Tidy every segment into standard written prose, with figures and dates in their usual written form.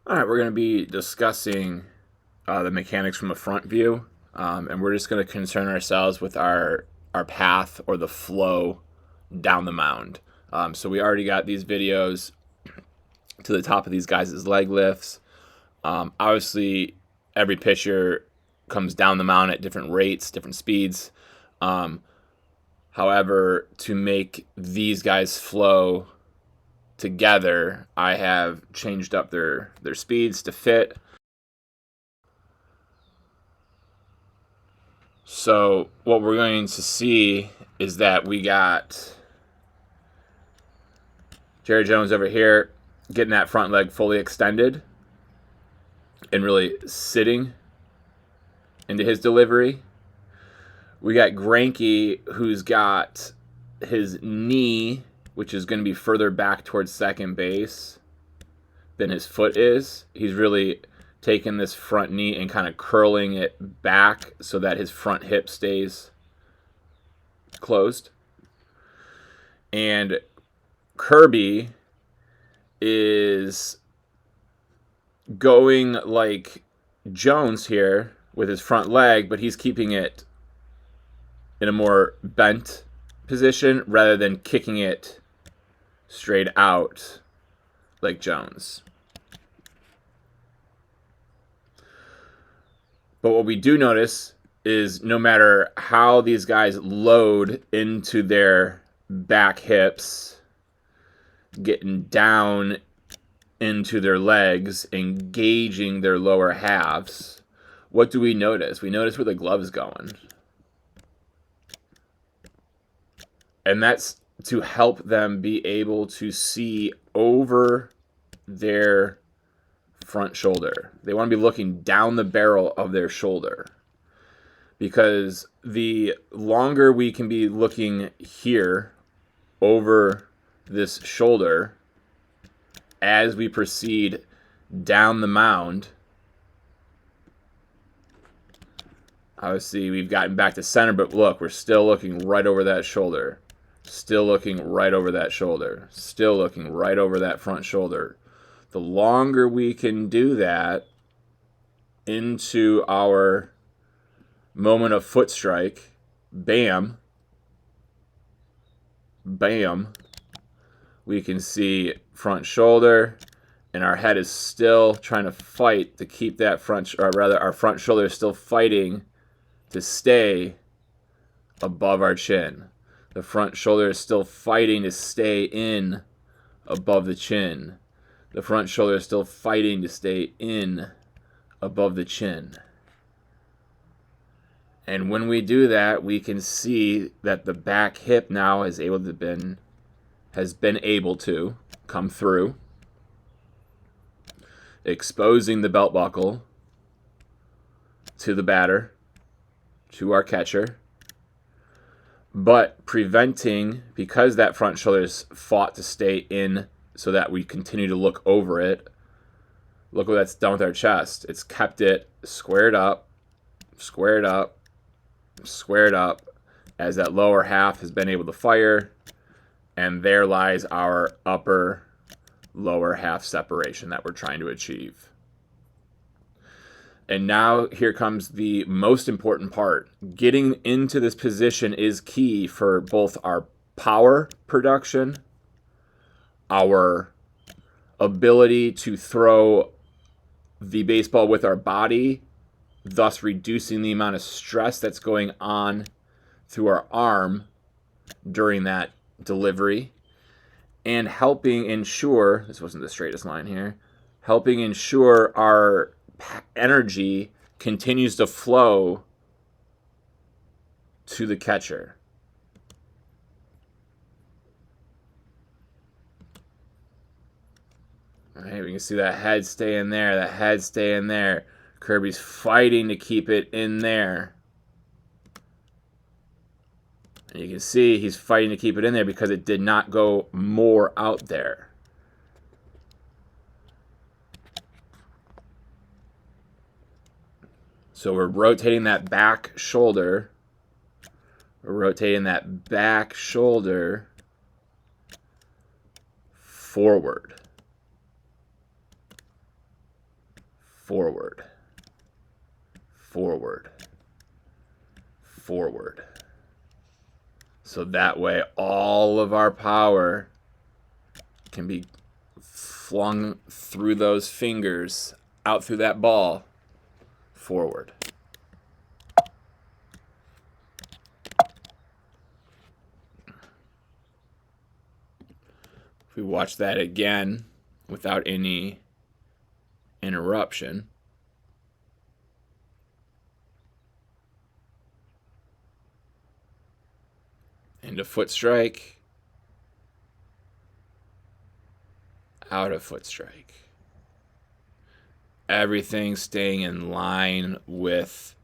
All right, we're going to be discussing the mechanics from a front view, and we're just going to concern ourselves with our path or the flow down the mound. So we already got these videos to the top of these guys' leg lifts. Obviously, every pitcher comes down the mound at different rates, different speeds. However, to make these guys flow together, I have changed up their speeds to fit. So what we're going to see is that we got Jerry Jones over here getting that front leg fully extended and really sitting into his delivery. We got Greinke, who's got his knee, which is going to be further back towards second base than his foot is. He's really taking this front knee and kind of curling it back so that his front hip stays closed. And Kirby is going like Jones here with his front leg, but he's keeping it in a more bent position rather than kicking it straight out like Jones. But what we do notice is no matter how these guys load into their back hips, getting down into their legs, engaging their lower halves, what do we notice? We notice where the glove is going. And that's to help them be able to see over their front shoulder. They want to be looking down the barrel of their shoulder, because the longer we can be looking here over this shoulder as we proceed down the mound. Obviously, we've gotten back to center, but look, we're still looking right over that shoulder. Still looking right over that shoulder. Still looking right over that front shoulder. The longer we can do that into our moment of foot strike, bam, bam, we can see front shoulder, and our head is still trying to fight to keep that front, or rather our front shoulder is still fighting to stay above our chin. The front shoulder is still fighting to stay in above the chin. The front shoulder is still fighting to stay in above the chin. And when we do that, we can see that the back hip now has been able to come through, exposing the belt buckle to the batter, to our catcher, but preventing, because that front shoulder's fought to stay in so that we continue to look over it. Look what that's done with our chest. It's kept it squared up, squared up, squared up, as that lower half has been able to fire, and there lies our upper lower half separation that we're trying to achieve. And now here comes the most important part. Getting into this position is key for both our power production, our ability to throw the baseball with our body, thus reducing the amount of stress that's going on through our arm during that delivery, and helping ensure, this wasn't the straightest line here, helping ensure our energy continues to flow to the catcher. All right, we can see that head staying there, that head staying there. Kirby's fighting to keep it in there. And you can see he's fighting to keep it in there because it did not go more out there. So we're rotating that back shoulder. We're rotating that back shoulder forward. forward, forward, forward. So that way all of our power can be flung through those fingers, out through that ball, forward. If we watch that again without any interruption, into foot strike, out of foot strike. Everything staying in line with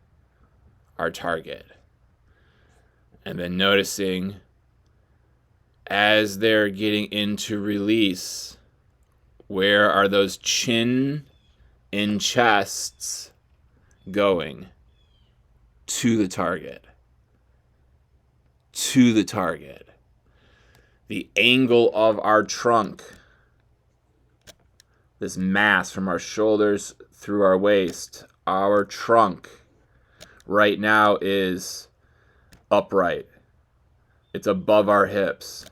our target. And then noticing as they're getting into release, where are those chin and chests going? To the target. To the target. The angle of our trunk, this mass from our shoulders through our waist, our trunk right now is upright. It's above our hips.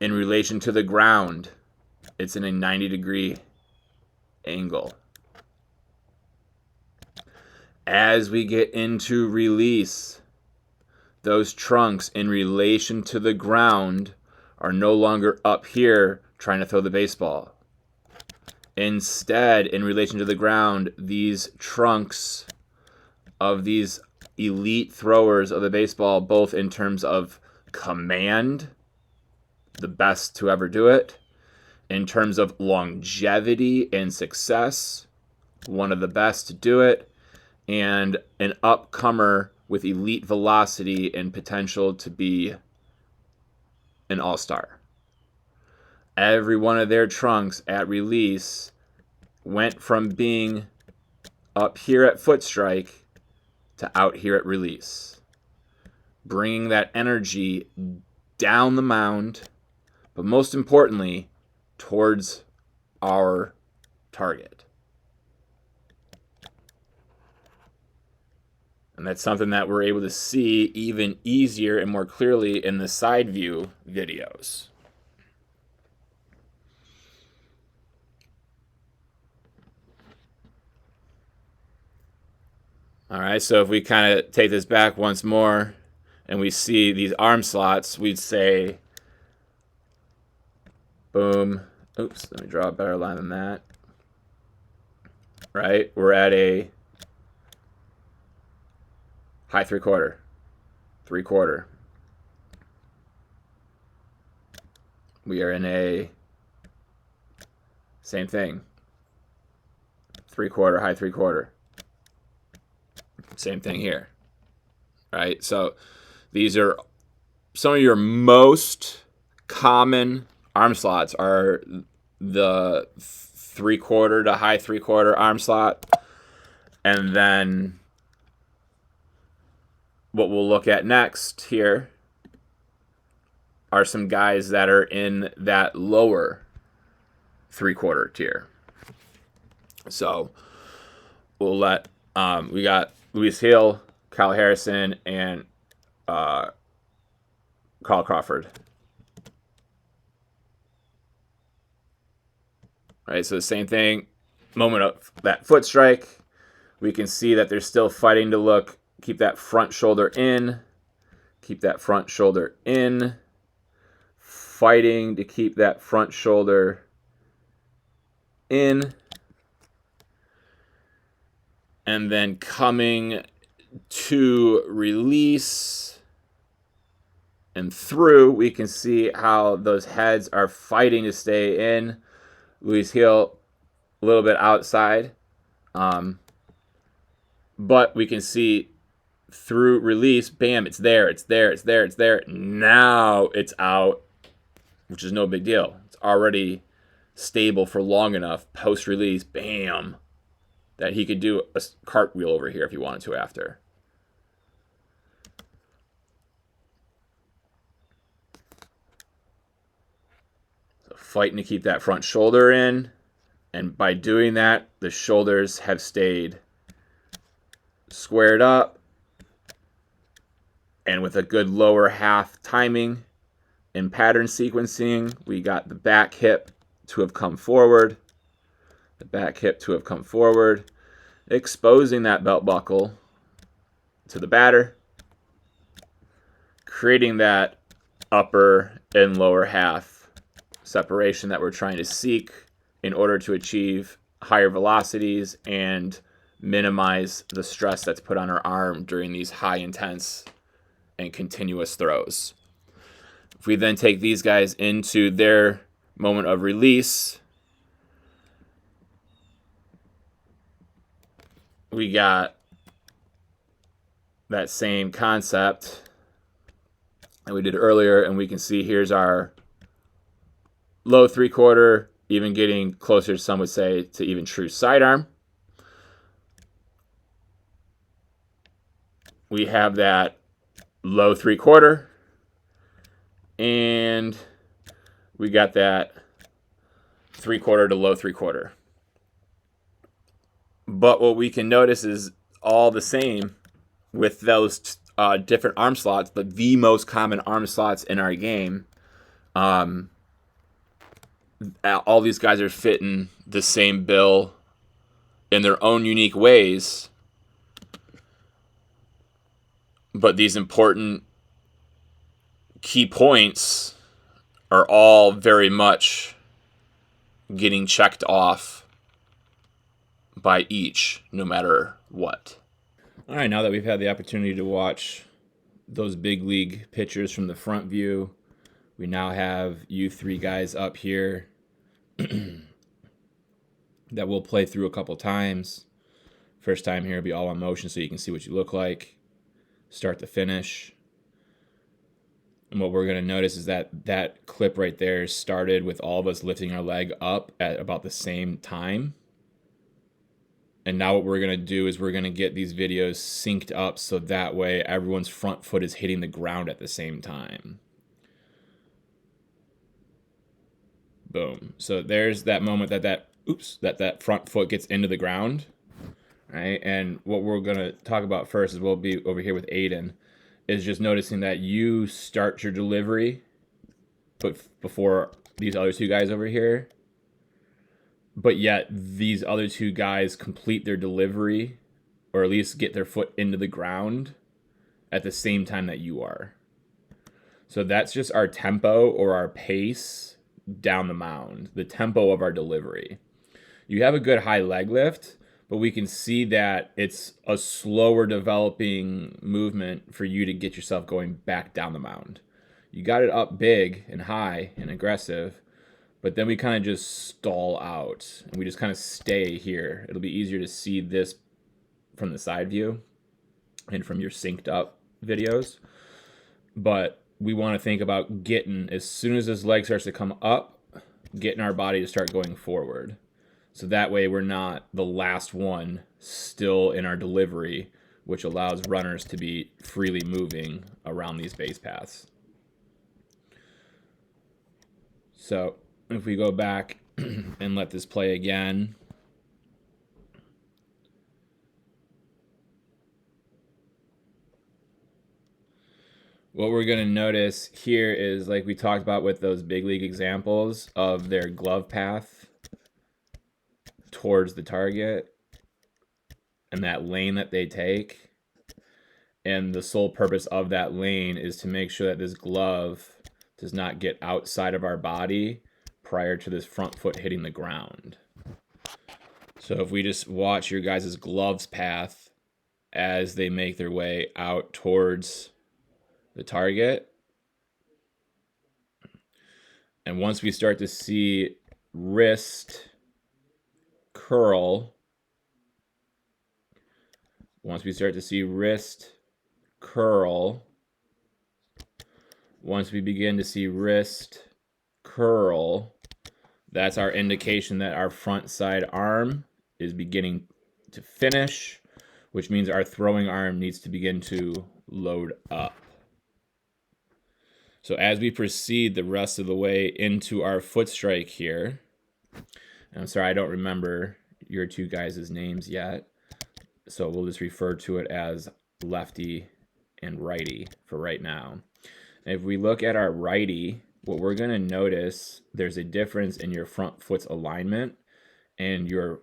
In relation to the ground, it's in a 90-degree angle. As we get into release, those trunks in relation to the ground are no longer up here trying to throw the baseball. Instead, in relation to the ground, these trunks of these elite throwers of the baseball, both in terms of command, the best to ever do it, in terms of longevity and success, one of the best to do it, and an upcomer with elite velocity and potential to be an all-star. Every one of their trunks at release went from being up here at foot strike to out here at release, bringing that energy down the mound, but most importantly, towards our target. And that's something that we're able to see even easier and more clearly in the side view videos. All right, so if we kind of take this back once more and we see these arm slots, we'd say, boom. Oops, let me draw a better line than that. Right, we're at a high three-quarter, three-quarter. We are in a same thing, three-quarter, high three-quarter. Same thing here, right? So these are some of your most common arm slots are the three-quarter to high three-quarter arm slot. And then what we'll look at next here are some guys that are in that lower three-quarter tier. So we'll let, we got Luis Hill, Kyle Harrison, and Carl Crawford. All right, so the same thing, moment of that foot strike, we can see that they're still fighting to keep that front shoulder in, keep that front shoulder in, fighting to keep that front shoulder in, and then coming to release and through, we can see how those heads are fighting to stay in. Luis Hill a little bit outside, but we can see through release, bam, it's there, it's there, it's there, it's there. Now it's out, which is no big deal. It's already stable for long enough post-release, bam, that he could do a cartwheel over here if he wanted to after. So fighting to keep that front shoulder in, And by doing that, the shoulders have stayed squared up and with a good lower half timing and pattern sequencing. We got the back hip to have come forward, the back hip to have come forward, exposing that belt buckle to the batter, creating that upper and lower half separation that we're trying to seek in order to achieve higher velocities and minimize the stress that's put on our arm during these high intense and continuous throws. If we then take these guys into their moment of release, we got that same concept that we did earlier, and we can see here's our low 3/4, even getting closer, some would say, to even true sidearm. We have that low 3/4, and we got that 3/4 to low 3/4. But what we can notice is all the same with those different arm slots, but the most common arm slots in our game, all these guys are fitting the same bill in their own unique ways. But these important key points are all very much getting checked off by each, no matter what. All right, now that we've had the opportunity to watch those big league pitchers from the front view, we now have you three guys up here that we'll play through a couple times. First time here will be all on motion so you can see what you look like, start to finish. And what we're going to notice is that that clip right there started with all of us lifting our leg up at about the same time. And now what we're going to do is we're going to get these videos synced up so that way everyone's front foot is hitting the ground at the same time. Boom. So there's that moment that front foot gets into the ground. Right? And what we're going to talk about first is we'll be over here with Aiden, is just noticing that you start your delivery before these other two guys over here, but yet these other two guys complete their delivery, or at least get their foot into the ground at the same time that you are. So that's just our tempo or our pace down the mound, the tempo of our delivery. You have a good high leg lift, but we can see that it's a slower developing movement for you to get yourself going back down the mound. You got it up big and high and aggressive, but then we kind of just stall out and we just kind of stay here. It'll be easier to see this from the side view and from your synced up videos. But we want to think about getting, as soon as this leg starts to come up, getting our body to start going forward. So that way we're not the last one still in our delivery, which allows runners to be freely moving around these base paths. So if we go back and let this play again, what we're going to notice here is, like we talked about with those big league examples of their glove path towards the target and that lane that they take. And the sole purpose of that lane is to make sure that this glove does not get outside of our body prior to this front foot hitting the ground. So if we just watch your guys' gloves path as they make their way out towards the target, and once we start to see wrist curl, once we begin to see wrist curl, that's our indication that our front side arm is beginning to finish, which means our throwing arm needs to begin to load up. So as we proceed the rest of the way into our foot strike here, And I'm sorry, I don't remember your two guys' names yet. So we'll just refer to it as lefty and righty for right now. If we look at our righty, what we're going to notice, there's a difference in your front foot's alignment and your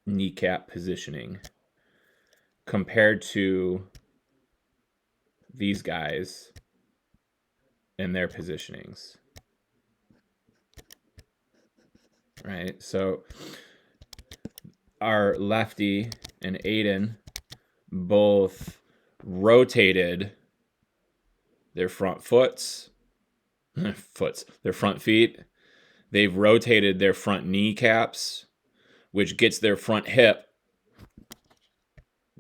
kneecap positioning compared to these guys and their positionings. Right? So our lefty and Aiden both rotated their front their front feet. They've rotated their front kneecaps, which gets their front hip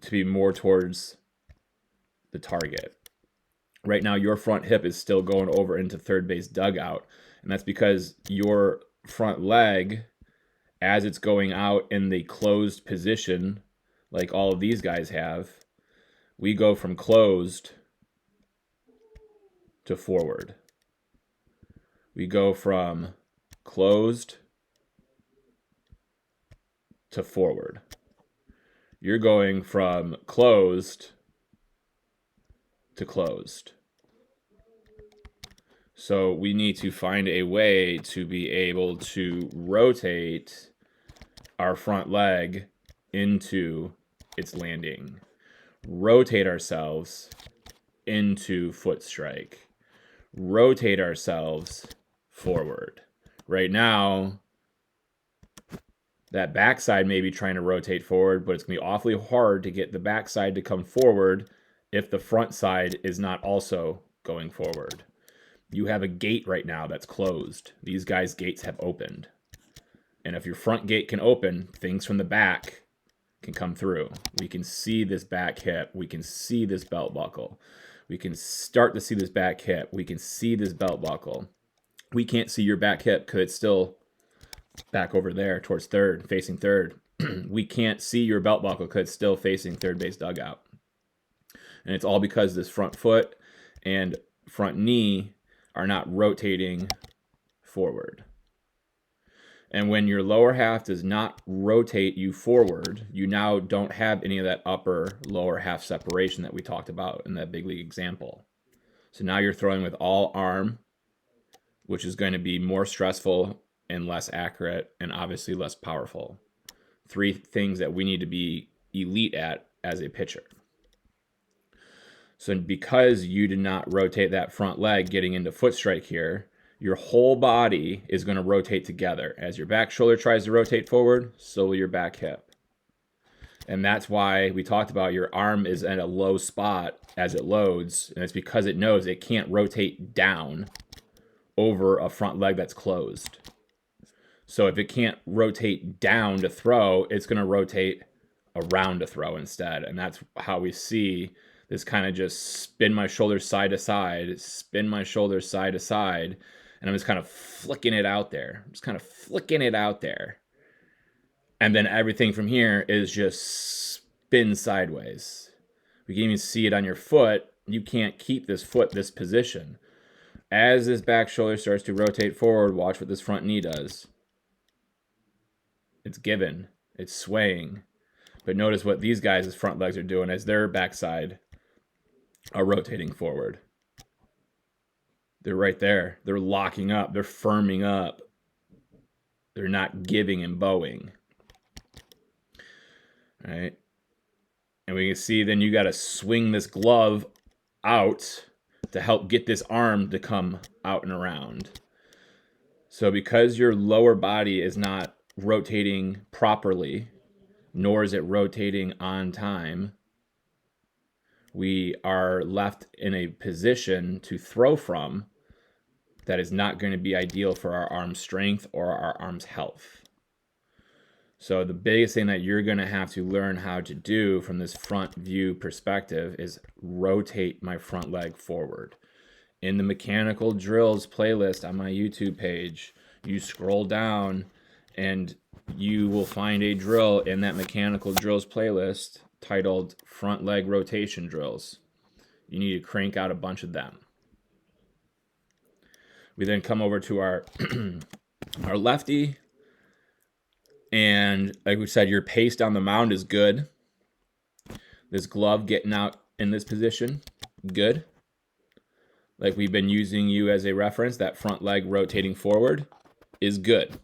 to be more towards the target. Right now, your front hip is still going over into third base dugout, and that's because your front leg, as it's going out in the closed position, like all of these guys have, we go from closed to forward. We go from closed to forward. You're going from closed to closed. So we need to find a way to be able to rotate our front leg into its landing. Rotate ourselves into foot strike. Rotate ourselves forward. Right now, that backside may be trying to rotate forward, but it's going to be awfully hard to get the backside to come forward if the front side is not also going forward. You have a gate right now that's closed. These guys' gates have opened. And if your front gate can open, things from the back can come through. We can see this back hip. We can see this belt buckle. We can start to see this back hip. We can see this belt buckle. We can't see your back hip because it's still back over there towards third, facing third. We can't see your belt buckle because it's still facing third base dugout. And it's all because this front foot and front knee are not rotating forward. And when your lower half does not rotate you forward, you now don't have any of that upper lower half separation that we talked about in that big league example. So now you're throwing with all arm, which is going to be more stressful and less accurate and obviously less powerful. 3 things that we need to be elite at as a pitcher. So because you did not rotate that front leg getting into foot strike here, your whole body is going to rotate together. As your back shoulder tries to rotate forward, so will your back hip. And that's why we talked about your arm is at a low spot as it loads, and it's because it knows it can't rotate down over a front leg that's closed. So if it can't rotate down to throw, it's going to rotate around to throw instead. And that's how we see this kind of just spin my shoulders side to side, spin my shoulders side to side, and I'm just kind of flicking it out there. And then everything from here is just spin sideways. We can even see it on your foot. You can't keep this foot this position. As this back shoulder starts to rotate forward, watch what this front knee does. It's given. It's swaying. But notice what these guys' front legs are doing as their backside are rotating forward. They're right there. They're locking up. They're firming up. They're not giving and bowing. All right? And we can see then you got to swing this glove out to help get this arm to come out and around. So because your lower body is not rotating properly, nor is it rotating on time, we are left in a position to throw from that is not going to be ideal for our arm strength or our arm's health. So the biggest thing that you're going to have to learn how to do from this front view perspective is rotate my front leg forward. In the mechanical drills playlist on my YouTube page, you scroll down and you will find a drill in that mechanical drills playlist titled front leg rotation drills. You need to crank out a bunch of them. We then come over to our our lefty. And like we said, your pace down the mound is good. This glove getting out in this position, good. Like we've been using you as a reference, that front leg rotating forward is good.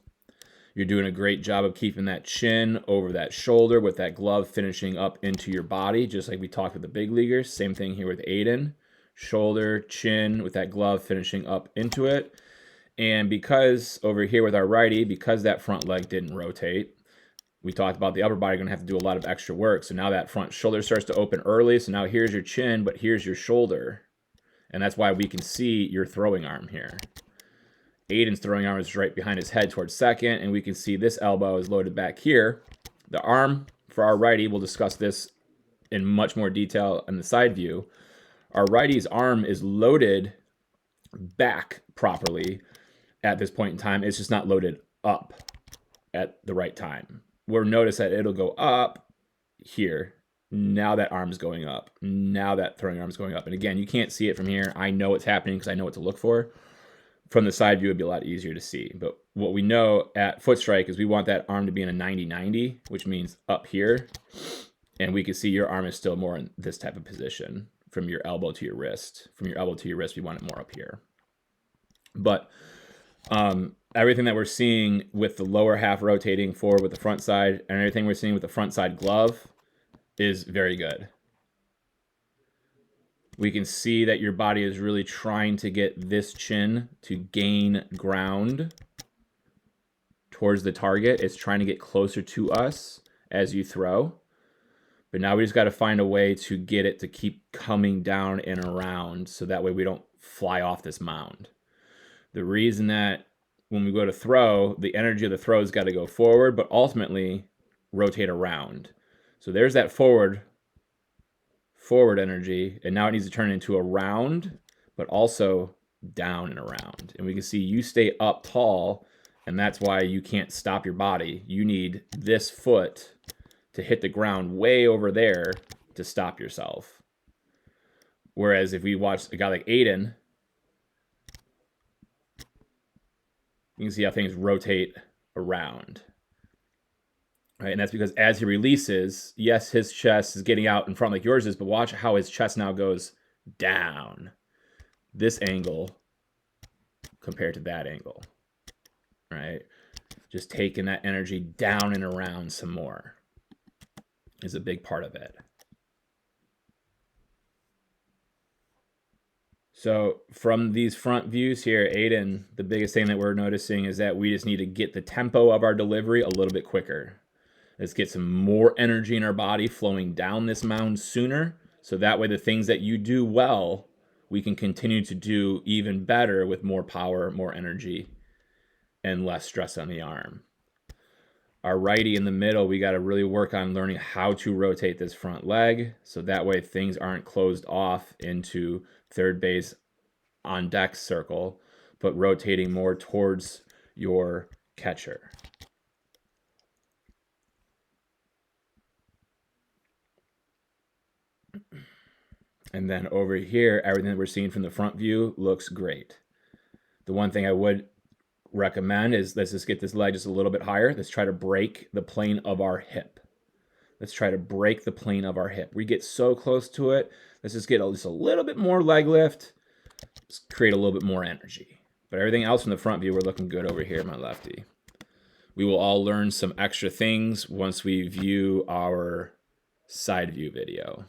You're doing a great job of keeping that chin over that shoulder with that glove finishing up into your body, just like we talked with the big leaguers. Same thing here with Aiden. Shoulder, chin with that glove finishing up into it. And because over here with our righty, because that front leg didn't rotate, we talked about the upper body going to have to do a lot of extra work. So now that front shoulder starts to open early. So now here's your chin, but here's your shoulder. And that's why we can see your throwing arm here. Aiden's throwing arm is right behind his head towards second, and we can see this elbow is loaded back here. The arm for our righty, we'll discuss this in much more detail in the side view. Our righty's arm is loaded back properly at this point in time. It's just not loaded up at the right time. We'll notice that it'll go up here. Now that arm's going up. Now that throwing arm's going up. And again, you can't see it from here. I know it's happening because I know what to look for. From the side view, it'd be a lot easier to see. But what we know at foot strike is we want that arm to be in a 90-90, which means up here. And we can see your arm is still more in this type of position from your elbow to your wrist. From your elbow to your wrist, we want it more up here. But everything that we're seeing with the lower half rotating forward with the front side and everything we're seeing with the front side glove is very good. We can see that your body is really trying to get this chin to gain ground towards the target. It's trying to get closer to us as you throw. But now we just got to find a way to get it to keep coming down and around so that way we don't fly off this mound. The reason that when we go to throw, the energy of the throw has got to go forward, but ultimately rotate around. So there's that forward energy, and now it needs to turn into a round, but also down and around. And we can see you stay up tall, and that's why you can't stop your body. You need this foot to hit the ground way over there to stop yourself. Whereas if we watch a guy like Aiden, you can see how things rotate around. Right, and that's because as he releases, yes, his chest is getting out in front like yours is, but watch how his chest now goes down. This angle compared to that angle, right? Just taking that energy down and around some more is a big part of it. So from these front views here, Aiden, the biggest thing that we're noticing is that we just need to get the tempo of our delivery a little bit quicker. Let's get some more energy in our body flowing down this mound sooner. So that way the things that you do well, we can continue to do even better with more power, more energy, and less stress on the arm. Our righty in the middle, we got to really work on learning how to rotate this front leg. So that way things aren't closed off into third base on deck circle, but rotating more towards your catcher. And then over here, everything that we're seeing from the front view looks great. The one thing I would recommend is let's just get this leg just a little bit higher. Let's try to break the plane of our hip. Let's try to break the plane of our hip. We get so close to it. Let's just get just a little bit more leg lift. Let's create a little bit more energy. But everything else from the front view, we're looking good over here, my lefty. We will all learn some extra things once we view our side view video.